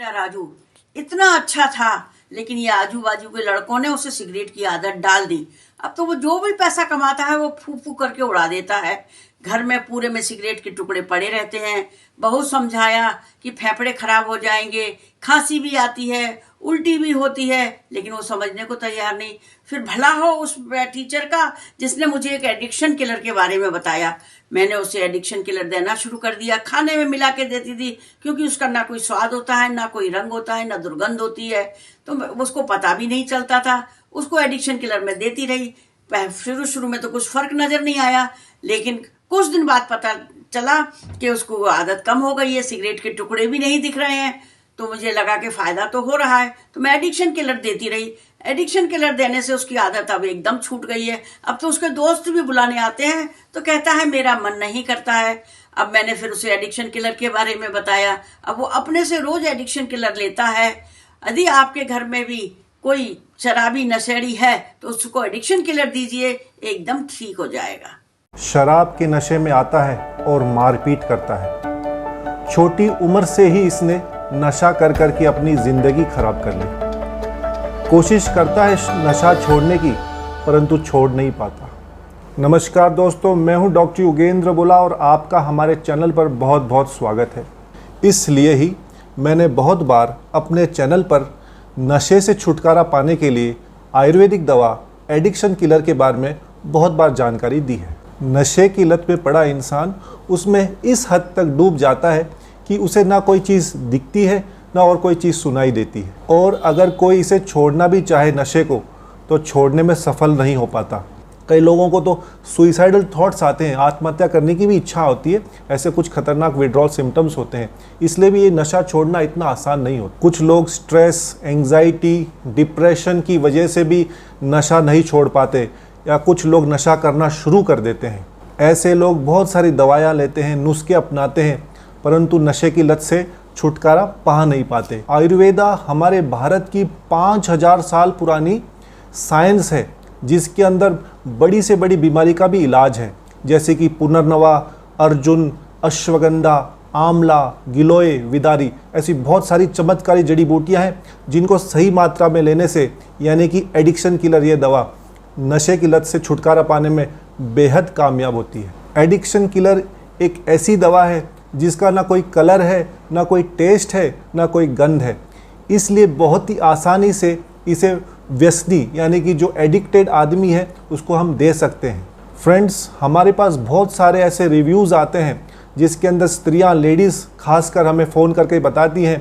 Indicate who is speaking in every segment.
Speaker 1: बेटा राजू इतना अच्छा था, लेकिन ये आजू बाजू के लड़कों ने उसे सिगरेट की आदत डाल दी। अब तो वो जो भी पैसा कमाता है वो फू फू करके उड़ा देता है। घर में पूरे में सिगरेट के टुकड़े पड़े रहते हैं। बहुत समझाया कि फेफड़े खराब हो जाएंगे, खांसी भी आती है, उल्टी भी होती है, लेकिन वो समझने को तैयार नहीं। फिर भला हो उस टीचर का जिसने मुझे एक एडिक्शन किलर के बारे में बताया। मैंने उसे एडिक्शन किलर देना शुरू कर दिया। खाने में मिला के देती थी, क्योंकि उसका ना कोई स्वाद होता है, ना कोई रंग होता है, ना दुर्गंध होती है, तो उसको पता भी नहीं चलता था। उसको एडिक्शन किलर में देती रही। शुरू शुरू में तो कुछ फर्क नजर नहीं आया, लेकिन कुछ दिन बाद पता चला कि उसको आदत कम हो गई है, सिगरेट के टुकड़े भी नहीं दिख रहे हैं। तो मुझे लगा कि फायदा तो हो रहा है, तो मैं एडिक्शन किलर देती रही। एडिक्शन किलर देने से उसकी आदत अब एकदम छूट गई है। अब तो उसके दोस्त भी बुलाने आते हैं तो कहता है मेरा मन नहीं करता है। अब मैंने फिर उसे एडिक्शन किलर के बारे में बताया। अब वो अपने से रोज एडिक्शन किलर लेता है। यदि आपके घर में भी कोई शराबी नशेड़ी है तो उसको एडिक्शन किलर दीजिए, एकदम ठीक हो जाएगा।
Speaker 2: शराब के नशे में आता है और मारपीट करता है। छोटी उम्र से ही इसने नशा कर कर के अपनी जिंदगी खराब कर ली। कोशिश करता है नशा छोड़ने की, परंतु छोड़ नहीं पाता। नमस्कार दोस्तों, मैं हूं डॉक्टर योगेंद्र बोला और आपका हमारे चैनल पर बहुत बहुत स्वागत है। इसलिए ही मैंने बहुत बार अपने चैनल पर नशे से छुटकारा पाने के लिए आयुर्वेदिक दवा एडिक्शन किलर के बारे में बहुत बार जानकारी दी है। नशे की लत में पड़ा इंसान उसमें इस हद तक डूब जाता है कि उसे ना कोई चीज़ दिखती है, ना और कोई चीज़ सुनाई देती है। और अगर कोई इसे छोड़ना भी चाहे नशे को, तो छोड़ने में सफल नहीं हो पाता। कई लोगों को तो सुइसाइडल थॉट्स आते हैं, आत्महत्या करने की भी इच्छा होती है। ऐसे कुछ खतरनाक विड्रॉल सिम्टम्स होते हैं। इसलिए भी ये नशा छोड़ना इतना आसान नहीं होता। कुछ लोग स्ट्रेस, एंग्जाइटी, डिप्रेशन की वजह से भी नशा नहीं छोड़ पाते, या कुछ लोग नशा करना शुरू कर देते हैं। ऐसे लोग बहुत सारी दवाइयाँ लेते हैं, नुस्खे अपनाते हैं, परंतु नशे की लत से छुटकारा पा नहीं पाते। आयुर्वेदा हमारे भारत की 5000 साल पुरानी साइंस है, जिसके अंदर बड़ी से बड़ी बीमारी का भी इलाज है, जैसे कि पुनर्नवा, अर्जुन, अश्वगंधा, आंवला, गिलोय, विदारी, ऐसी बहुत सारी चमत्कारी जड़ी बूटियां हैं जिनको सही मात्रा में लेने से, यानी कि एडिक्शन किलर ये दवा नशे की लत से छुटकारा पाने में बेहद कामयाब होती है। एडिक्शन किलर एक ऐसी दवा है जिसका ना कोई कलर है, ना कोई टेस्ट है, ना कोई गंध है। इसलिए बहुत ही आसानी से इसे व्यसनी यानी कि जो एडिक्टेड आदमी है उसको हम दे सकते हैं। फ्रेंड्स, हमारे पास बहुत सारे ऐसे रिव्यूज़ आते हैं जिसके अंदर स्त्रियां, लेडीज़ खासकर हमें फ़ोन करके बताती हैं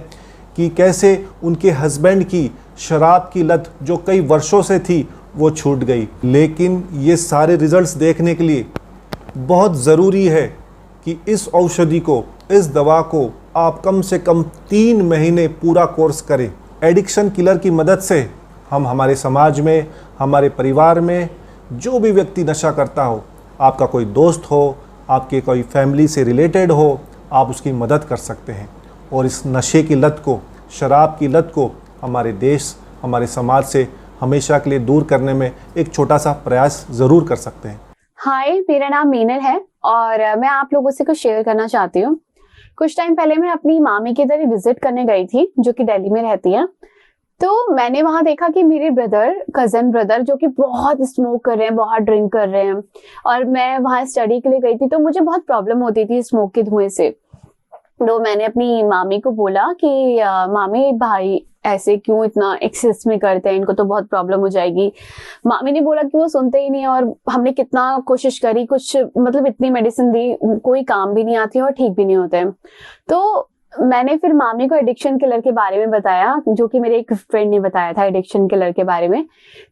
Speaker 2: कि कैसे उनके हस्बैंड की शराब की लत जो कई वर्षों से थी वो छूट गई। लेकिन ये सारे रिजल्ट्स देखने के लिए बहुत ज़रूरी है कि इस औषधि को, इस दवा को आप कम से कम 3 महीने पूरा कोर्स करें। एडिक्शन किलर की मदद से हम हमारे समाज में, हमारे परिवार में जो भी व्यक्ति नशा करता हो, आपका कोई दोस्त हो, आपके कोई फैमिली से रिलेटेड हो, आप उसकी मदद कर सकते हैं। और इस नशे की लत को, शराब की लत को हमारे देश, हमारे समाज से हमेशा के लिए दूर करने में एक छोटा सा प्रयास ज़रूर कर सकते हैं।
Speaker 3: हाय, मेरा नाम मीनल है और मैं आप लोगों से कुछ शेयर करना चाहती हूँ। कुछ टाइम पहले मैं अपनी मामी के इधर विजिट करने गई थी, जो कि दिल्ली में रहती है। तो मैंने वहां देखा कि मेरे कजन ब्रदर जो कि बहुत स्मोक कर रहे हैं, बहुत ड्रिंक कर रहे हैं, और मैं वहां स्टडी के लिए गई थी तो मुझे बहुत प्रॉब्लम होती थी स्मोक के धुएं से। तो मैंने अपनी मामी को बोला कि मामी भाई ऐसे क्यों इतना एक्सेस में करते हैं, इनको तो बहुत प्रॉब्लम हो जाएगी। मामी ने बोला कि वो सुनते ही नहीं, और हमने कितना कोशिश करी, कुछ मतलब इतनी मेडिसिन दी, कोई काम भी नहीं आती और ठीक भी नहीं होते। तो मैंने फिर मामी को एडिक्शन किलर के बारे में बताया, जो कि मेरे एक फ्रेंड ने बताया था एडिक्शन किलर के बारे में।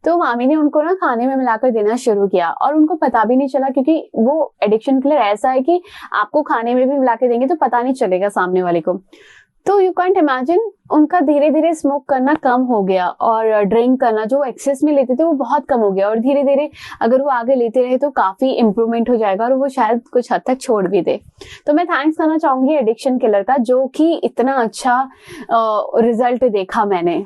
Speaker 3: तो मामी ने उनको ना खाने में मिलाकर देना शुरू किया, और उनको पता भी नहीं चला, क्योंकि वो एडिक्शन किलर ऐसा है कि आपको खाने में भी मिला के देंगे तो पता नहीं चलेगा सामने वाले को। तो यू कैंट इमेजिन, उनका धीरे धीरे स्मोक करना कम हो गया, और ड्रिंक करना जो एक्सेस में लेते थे वो बहुत कम हो गया, और धीरे धीरे अगर वो आगे लेते रहे तो काफी इम्प्रूवमेंट हो जाएगा, और वो शायद कुछ हद तक छोड़ भी दे। तो मैं थैंक्स करना चाहूंगी एडिक्शन किलर का, जो कि इतना अच्छा रिजल्ट देखा मैंने।